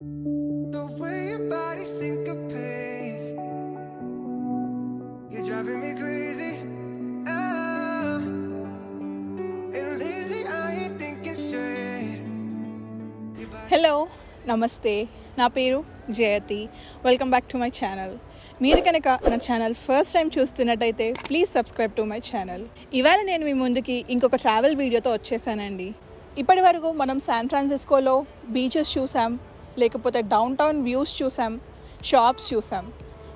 The way your body syncopates, you're driving me crazy. Ah, and lately I ain't thinking straight. Hello నమస్తే, నా పేరు జయతి. Welcome back to my channel. మీరు కనుక నా channel first time చూస్తున్నట్టయితే please subscribe to my channel. ఇవాళ నేను మీ ముందుకి ఇంకొక ట్రావెల్ వీడియోతో వచ్చేసానండి. ఇప్పటి వరకు మనం శాన్ ఫ్రాన్సిస్కోలో బీచెస్ చూసాం, లేకపోతే డౌన్ టౌన్ వ్యూస్ చూసాం, షాప్స్ చూసాం.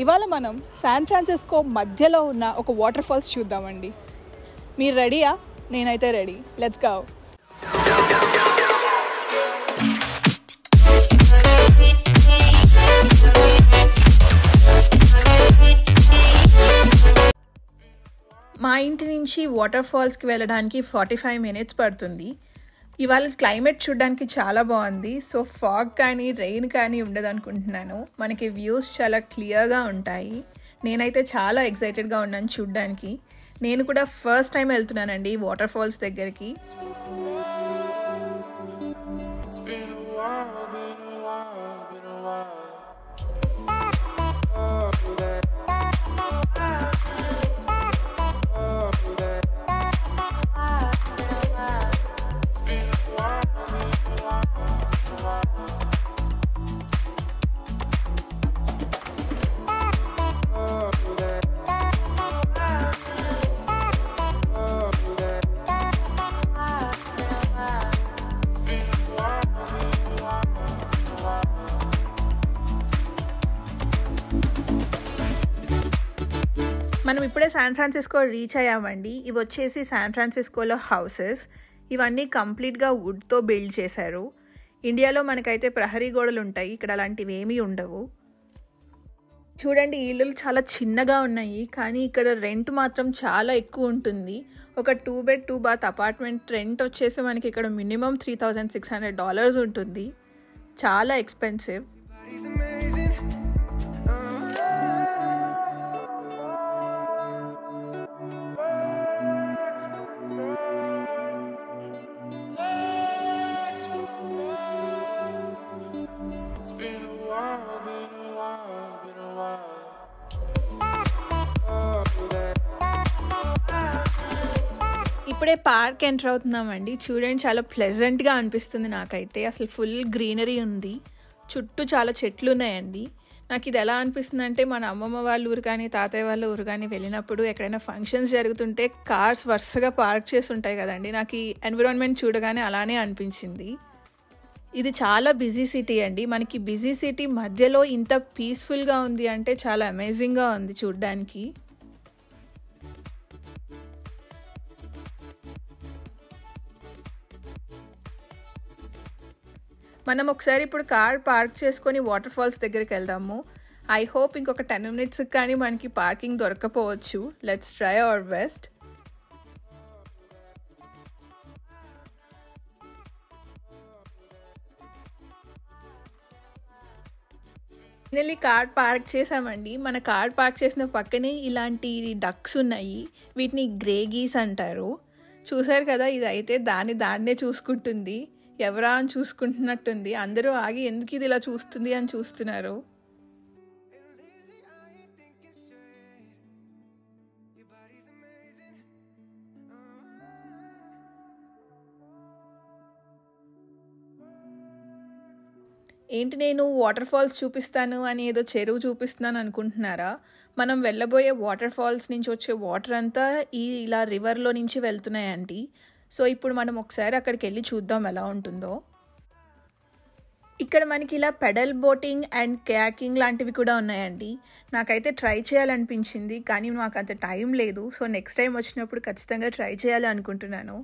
ఇవాళ మనం శాన్ ఫ్రాన్సిస్కో మధ్యలో ఉన్న ఒక వాటర్ ఫాల్స్ చూద్దామండి. మీరు రెడీయా? నేనైతే రెడీ. Let's go. మా ఇంటి నుంచి వాటర్ ఫాల్స్కి వెళ్ళడానికి 45 minutes పడుతుంది. ఇవాళ క్లైమేట్ చూడడానికి చాలా బాగుంది. సో ఫాగ్ కానీ రెయిన్ కానీ ఉండదు అనుకుంటున్నాను. మనకి వ్యూస్ చాలా క్లియర్గా ఉంటాయి. నేనైతే చాలా ఎక్సైటెడ్గా ఉన్నాను చూడడానికి. నేను కూడా ఫస్ట్ టైం వెళ్తున్నానండి వాటర్ ఫాల్స్ దగ్గరికి. మనం ఇప్పుడే శాన్ ఫ్రాన్సిస్కో రీచ్ అయ్యామండి. ఇవి వచ్చేసి శాన్ ఫ్రాన్సిస్కోలో హౌసెస్. ఇవన్నీ కంప్లీట్గా వుడ్తో బిల్డ్ చేశారు. ఇండియాలో మనకైతే ప్రహరీ గోడలు ఉంటాయి, ఇక్కడ అలాంటివి ఏమీ ఉండవు. చూడండి, ఈ ఇల్లులు చాలా చిన్నగా ఉన్నాయి, కానీ ఇక్కడ రెంట్ మాత్రం చాలా ఎక్కువ ఉంటుంది. ఒక 2 bed 2 bath అపార్ట్మెంట్ రెంట్ వచ్చేసి మనకి ఇక్కడ మినిమం $3,600 ఉంటుంది. చాలా ఎక్స్పెన్సివ్. ఇప్పుడే పార్క్ ఎంటర్ అవుతున్నామండి. చూడండి, చాలా ప్లెజెంట్గా అనిపిస్తుంది నాకైతే. అసలు ఫుల్ గ్రీనరీ ఉంది, చుట్టూ చాలా చెట్లు ఉన్నాయండి. నాకు ఇది ఎలా అనిపిస్తుంది అంటే, మన అమ్మమ్మ వాళ్ళ ఊరు కానీ తాతయ్య వాళ్ళ ఊరు కానీ వెళ్ళినప్పుడు ఎక్కడైనా ఫంక్షన్స్ జరుగుతుంటే కార్స్ వరుసగా పార్క్ చేసి ఉంటాయి కదండి. నాకు ఈ ఎన్విరాన్మెంట్ చూడగానే అలానే అనిపించింది. ఇది చాలా బిజీ సిటీ అండి. మనకి బిజీ సిటీ మధ్యలో ఇంత పీస్ఫుల్గా ఉంది అంటే చాలా అమేజింగ్గా ఉంది చూడ్డానికి. మనం ఒకసారి ఇప్పుడు కార్ పార్క్ చేసుకొని వాటర్ ఫాల్స్ దగ్గరికి వెళ్దాము. ఐ హోప్ ఇంకొక 10 minutes కానీ మనకి పార్కింగ్ దొరకపోవచ్చు. Let's try our best. Finally car park చేసామండి. మన కార్ పార్క్ చేసిన పక్కనే ఇలాంటి డక్స్ ఉన్నాయి. వీటిని గ్రే గీస్ అంటారు. చూసారు కదా, ఇది అయితే దాన్నే చూసుకుంటుంది. ఎవరా అని చూసుకుంటున్నట్టుంది. అందరూ ఆగి ఎందుకు ఇది ఇలా చూస్తుంది అని చూస్తున్నారు. ఏంటి, నేను వాటర్ ఫాల్స్ చూపిస్తాను అని ఏదో చెరువు చూపిస్తున్నాను అనుకుంటున్నారా? మనం వెళ్ళబోయే వాటర్ ఫాల్స్ నుంచి వచ్చే వాటర్ అంతా ఇలా రివర్లో నుంచి వెళ్తున్నాయండి. సో ఇప్పుడు మనం ఒకసారి అక్కడికి వెళ్ళి చూద్దాం ఎలా ఉంటుందో. ఇక్కడ మనకి ఇలా పెడల్ బోటింగ్ అండ్ కయాకింగ్ లాంటివి కూడా ఉన్నాయండి. నాకైతే ట్రై చేయాలనిపించింది, కానీ నాకు అంత టైం లేదు. సో నెక్స్ట్ టైం వచ్చినప్పుడు ఖచ్చితంగా ట్రై చేయాలి అనుకుంటున్నాను.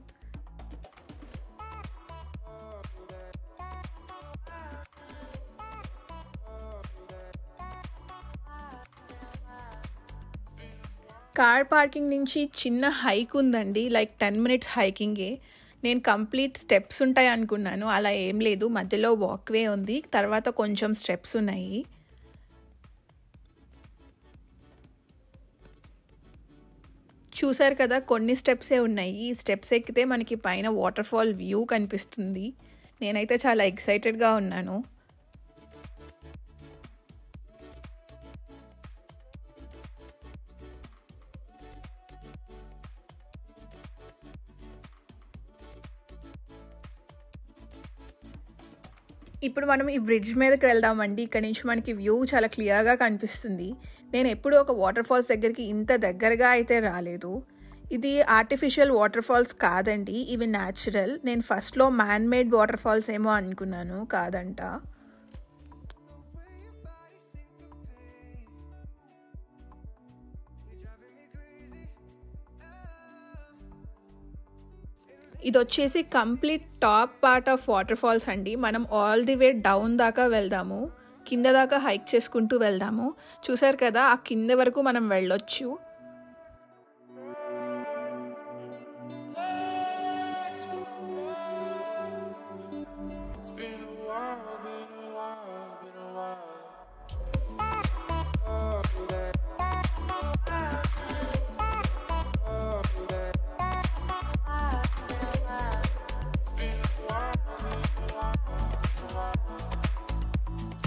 కార్ పార్కింగ్ నుంచి చిన్న హైక్ ఉందండి, లైక్ 10 minutes హైకింగే. నేను కంప్లీట్ స్టెప్స్ ఉంటాయి అనుకున్నాను, అలా ఏం లేదు. మధ్యలో వాక్వే ఉంది, తర్వాత కొంచెం స్టెప్స్ ఉన్నాయి. చూసారు కదా, కొన్ని స్టెప్సే ఉన్నాయి. ఈ స్టెప్స్ ఎక్కితే మనకి పైన వాటర్ ఫాల్ వ్యూ కనిపిస్తుంది. నేనైతే చాలా ఎక్సైటెడ్గా ఉన్నాను. ఇప్పుడు మనం ఈ బ్రిడ్జ్ మీదకి వెళ్దామండి. ఇక్కడ నుంచి మనకి వ్యూ చాలా క్లియర్గా కనిపిస్తుంది. నేను ఎప్పుడూ ఒక వాటర్ ఫాల్స్ దగ్గరికి ఇంత దగ్గరగా అయితే రాలేదు. ఇది ఆర్టిఫిషియల్ వాటర్ ఫాల్స్ కాదండి, ఇవి న్యాచురల్. నేను ఫస్ట్లో మ్యాన్ మేడ్ వాటర్ ఫాల్స్ ఏమో అనుకున్నాను, కాదంట. ఇది వచ్చేసి complete top part of waterfalls అండి. మనం ఆల్ ది వే డౌన్ దాకా వెళ్దాము, కింద దాకా హైక్ చేసుకుంటూ వెళ్దాము. చూసారు కదా, ఆ కింద వరకు మనం వెళ్ళొచ్చు.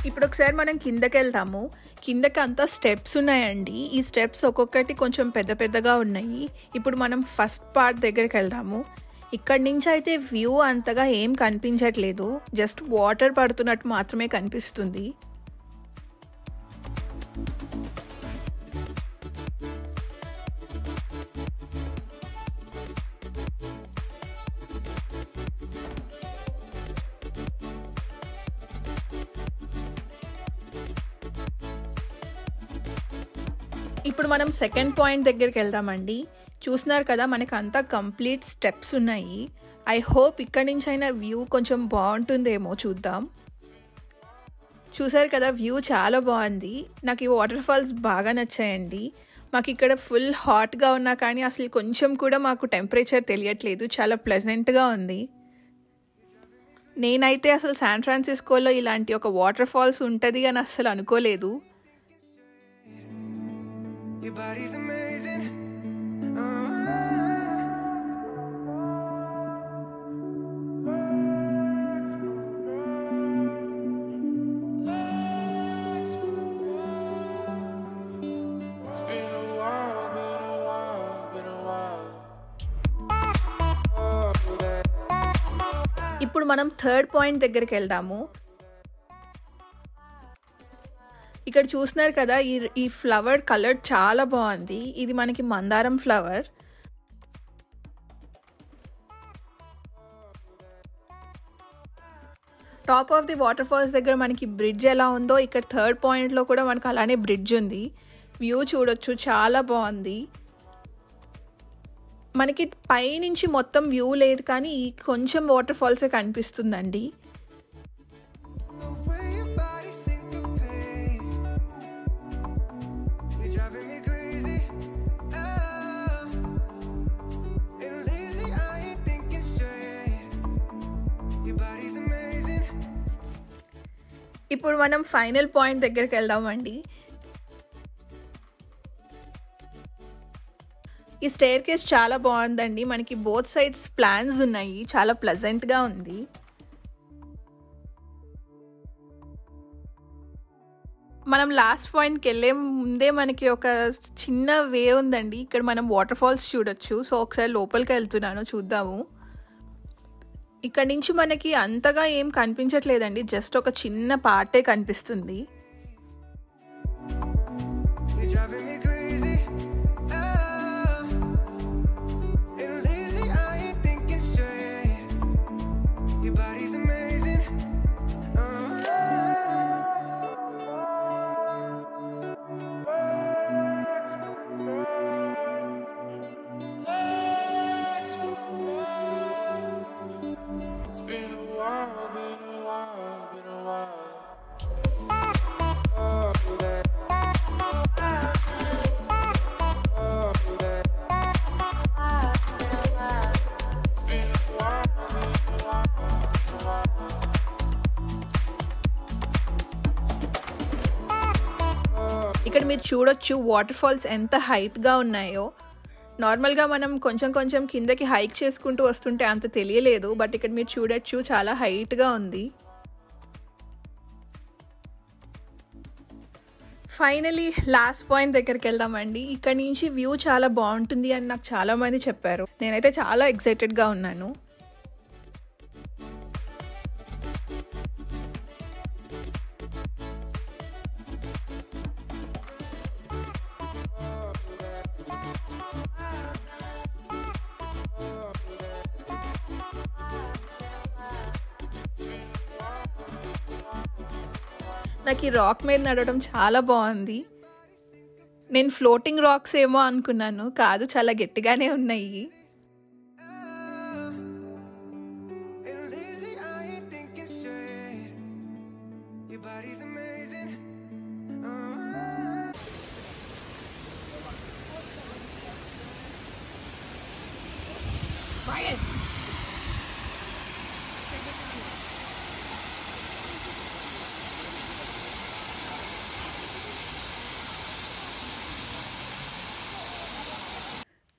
ఇప్పుడు ఒకసారి మనం కిందకి వెళ్తాము. కిందకి అంతా స్టెప్స్ ఉన్నాయండి. ఈ స్టెప్స్ ఒక్కొక్కటి కొంచెం పెద్ద పెద్దగా ఉన్నాయి. ఇప్పుడు మనం ఫస్ట్ పార్ట్ దగ్గరికి వెళ్దాము. ఇక్కడి నుంచి అయితే వ్యూ అంతగా ఏం కనిపించట్లేదు, జస్ట్ వాటర్ పడుతున్నట్టు మాత్రమే కనిపిస్తుంది. ఇప్పుడు మనం సెకండ్ పాయింట్ దగ్గరికి వెళ్దామండి. చూస్తున్నారు కదా, మనకు అంతా కంప్లీట్ స్టెప్స్ ఉన్నాయి. ఐ హోప్ ఇక్కడి నుంచి అయినా వ్యూ కొంచెం బాగుంటుందేమో, చూద్దాం. చూసారు కదా, వ్యూ చాలా బాగుంది. నాకు ఈ వాటర్ ఫాల్స్ బాగా నచ్చాయండి. మాకు ఇక్కడ ఫుల్ హాట్గా ఉన్నా కానీ అసలు కొంచెం కూడా మాకు టెంపరేచర్ తెలియట్లేదు, చాలా ప్లెజెంట్గా ఉంది. నేనైతే అసలు శాన్ ఫ్రాన్సిస్కోలో ఇలాంటి ఒక వాటర్ ఫాల్స్ ఉంటుంది అని అస్సలు అనుకోలేదు. Your body's amazing. It's been a while, been a while. ఇప్పుడు మనం థర్డ్ పాయింట్ దగ్గరికి వెళ్దాము. ఇక్కడ చూస్తున్నారు కదా, ఈ ఫ్లవర్ కలర్ చాలా బాగుంది. ఇది మనకి మందారం flower. Top of the waterfalls దగ్గర మనకి బ్రిడ్జ్ ఎలా ఉందో ఇక్కడ థర్డ్ పాయింట్లో కూడా మనకు అలానే బ్రిడ్జ్ ఉంది. వ్యూ చూడొచ్చు, చాలా బాగుంది. మనకి పైనుంచి మొత్తం వ్యూ లేదు కానీ కొంచెం వాటర్ ఫాల్సే కనిపిస్తుందండి. ఇప్పుడు మనం ఫైనల్ పాయింట్ దగ్గరికి వెళ్దామండి. ఈ స్టేర్ కేస్ చాలా బాగుందండి. మనకి బోత్ సైడ్స్ ప్లాన్స్ ఉన్నాయి, చాలా ప్లెజెంట్గా ఉంది. మనం లాస్ట్ పాయింట్కి వెళ్ళే ముందే మనకి ఒక చిన్న వే ఉందండి. ఇక్కడ మనం వాటర్ ఫాల్స్ చూడొచ్చు. సో ఒకసారి లోపలికి వెళ్తున్నాను, చూద్దాము. ఇక్కడ నుంచి మనకి అంతగా ఏం కనిపించట్లేదండి, జస్ట్ ఒక చిన్న పార్టే కనిపిస్తుంది. ఇక్కడ మీరు చూడొచ్చు వాటర్ ఫాల్స్ ఎంత హైట్గా ఉన్నాయో. నార్మల్గా మనం కొంచెం కొంచెం కిందకి హైక్ చేసుకుంటూ వస్తుంటే అంత తెలియలేదు, బట్ ఇక్కడ మీరు చూడొచ్చు చాలా హైట్గా ఉంది. ఫైనలీ లాస్ట్ పాయింట్ దగ్గరికి వెళ్దామండి. ఇక్కడ నుంచి వ్యూ చాలా బాగుంటుంది అని నాకు చాలామంది చెప్పారు. నేనైతే చాలా ఎక్సైటెడ్గా ఉన్నాను. నాకు ఈ రాక్ మీద నడవడం చాలా బాగుంది. నేను ఫ్లోటింగ్ రాక్స్ ఏమో అనుకున్నాను, కాదు చాలా గట్టిగానే ఉన్నాయి.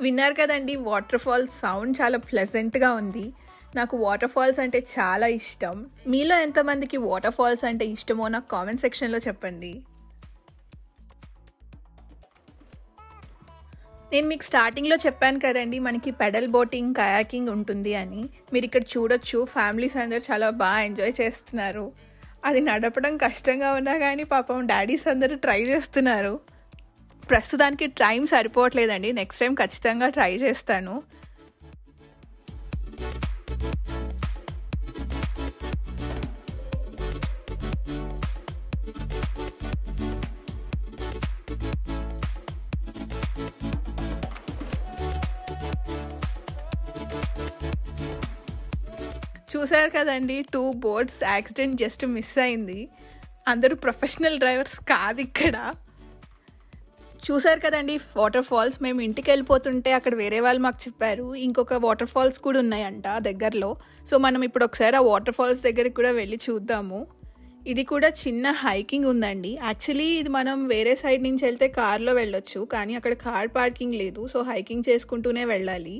విన్నారు కదండి, వాటర్ ఫాల్స్ సౌండ్ చాలా ప్లెజెంట్గా ఉంది. నాకు వాటర్ ఫాల్స్ అంటే చాలా ఇష్టం. మీలో ఎంతమందికి వాటర్ ఫాల్స్ అంటే ఇష్టమో నాకు కామెంట్ సెక్షన్లో చెప్పండి. నేను మీకు స్టార్టింగ్లో చెప్పాను కదండి, మనకి పెడల్ బోటింగ్, కయాకింగ్ ఉంటుంది అని. మీరు ఇక్కడ చూడొచ్చు, ఫ్యామిలీస్ అందరూ చాలా బాగా ఎంజాయ్ చేస్తున్నారు. అది నడపడం కష్టంగా ఉన్నా కానీ పాపం డాడీస్ అందరూ ట్రై చేస్తున్నారు. ప్రస్తుతానికి టైం సరిపోవట్లేదండి, నెక్స్ట్ టైం ఖచ్చితంగా ట్రై చేస్తాను. చూసారు కదండి, 2 బోట్స్ యాక్సిడెంట్ జస్ట్ మిస్ అయింది. అందరూ ప్రొఫెషనల్ డ్రైవర్స్ కాదు ఇక్కడ. చూసారు కదండి వాటర్ ఫాల్స్. మేము ఇంటికి వెళ్ళిపోతుంటే అక్కడ వేరే వాళ్ళు మాకు చెప్పారు ఇంకొక వాటర్ ఫాల్స్ కూడా ఉన్నాయంట దగ్గరలో. సో మనం ఇప్పుడు ఒకసారి ఆ వాటర్ ఫాల్స్ దగ్గరికి కూడా వెళ్ళి చూద్దాము. ఇది కూడా చిన్న హైకింగ్ ఉందండి. యాక్చువల్లీ ఇది మనం వేరే సైడ్ నుంచి వెళ్తే కార్లో వెళ్ళొచ్చు, కానీ అక్కడ కార్ పార్కింగ్ లేదు. సో హైకింగ్ చేసుకుంటూనే వెళ్ళాలి.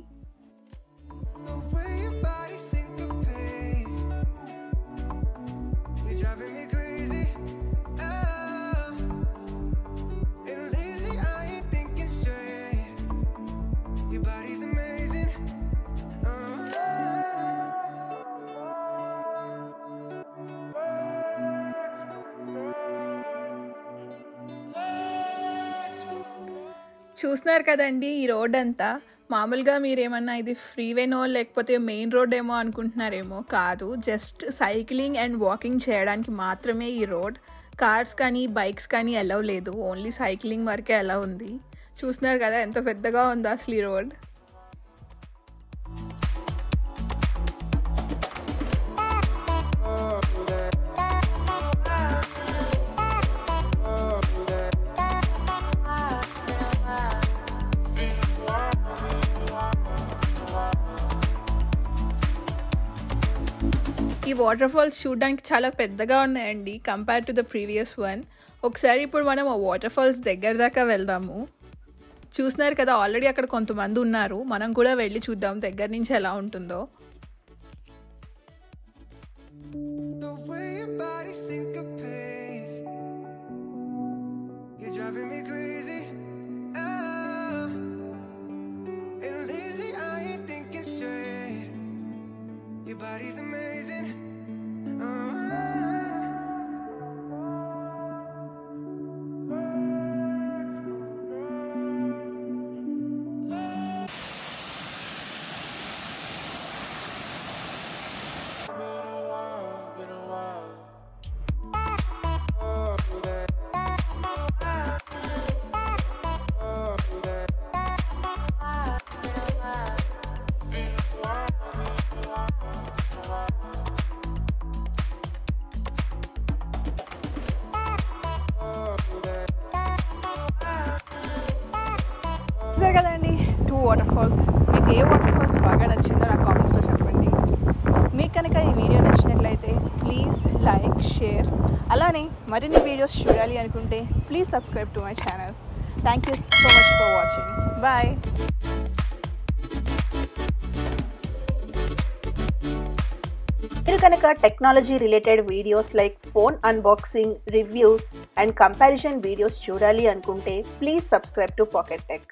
చూస్తున్నారు కదండి ఈ రోడ్ అంతా. మామూలుగా మీరేమన్నా ఇది ఫ్రీవేనో లేకపోతే మెయిన్ రోడ్ ఏమో అనుకుంటున్నారేమో, కాదు. జస్ట్ సైక్లింగ్ అండ్ వాకింగ్ చేయడానికి మాత్రమే ఈ రోడ్. కార్స్ కానీ బైక్స్ కానీ అలౌ లేదు, ఓన్లీ సైక్లింగ్ వరకే అలౌ ఉంది. చూస్తున్నారు కదా ఎంత పెద్దగా ఉందో అసలు ఈ రోడ్. ఈ వాటర్ ఫాల్స్ చూడడానికి చాలా పెద్దగా ఉన్నాయండి compare to the previous one. ఒకసారి ఇప్పుడు మనం ఆ వాటర్ ఫాల్స్ దగ్గర దాకా వెళ్దాము. చూస్తున్నారు కదా ఆల్రెడీ అక్కడ కొంతమంది ఉన్నారు, మనం కూడా వెళ్ళి చూద్దాం దగ్గర నుంచి ఎలా ఉంటుందో. చూసారు కదండి 2 వాటర్ ఫాల్స్. మీకు ఏ వాటర్ ఫాల్స్ బాగా నచ్చిందో నాకు కామెంట్స్లో చెప్పండి. మీకు కనుక ఈ వీడియో నచ్చినట్లయితే ప్లీజ్ లైక్, షేర్. అలానే మరిన్ని వీడియోస్ చూడాలి అనుకుంటే please subscribe to my channel. Thank you so much for watching. Bye. మీరు కనుక technology related videos like phone unboxing, reviews and comparison videos చూడాలి అనుకుంటే please subscribe to Pocket tech.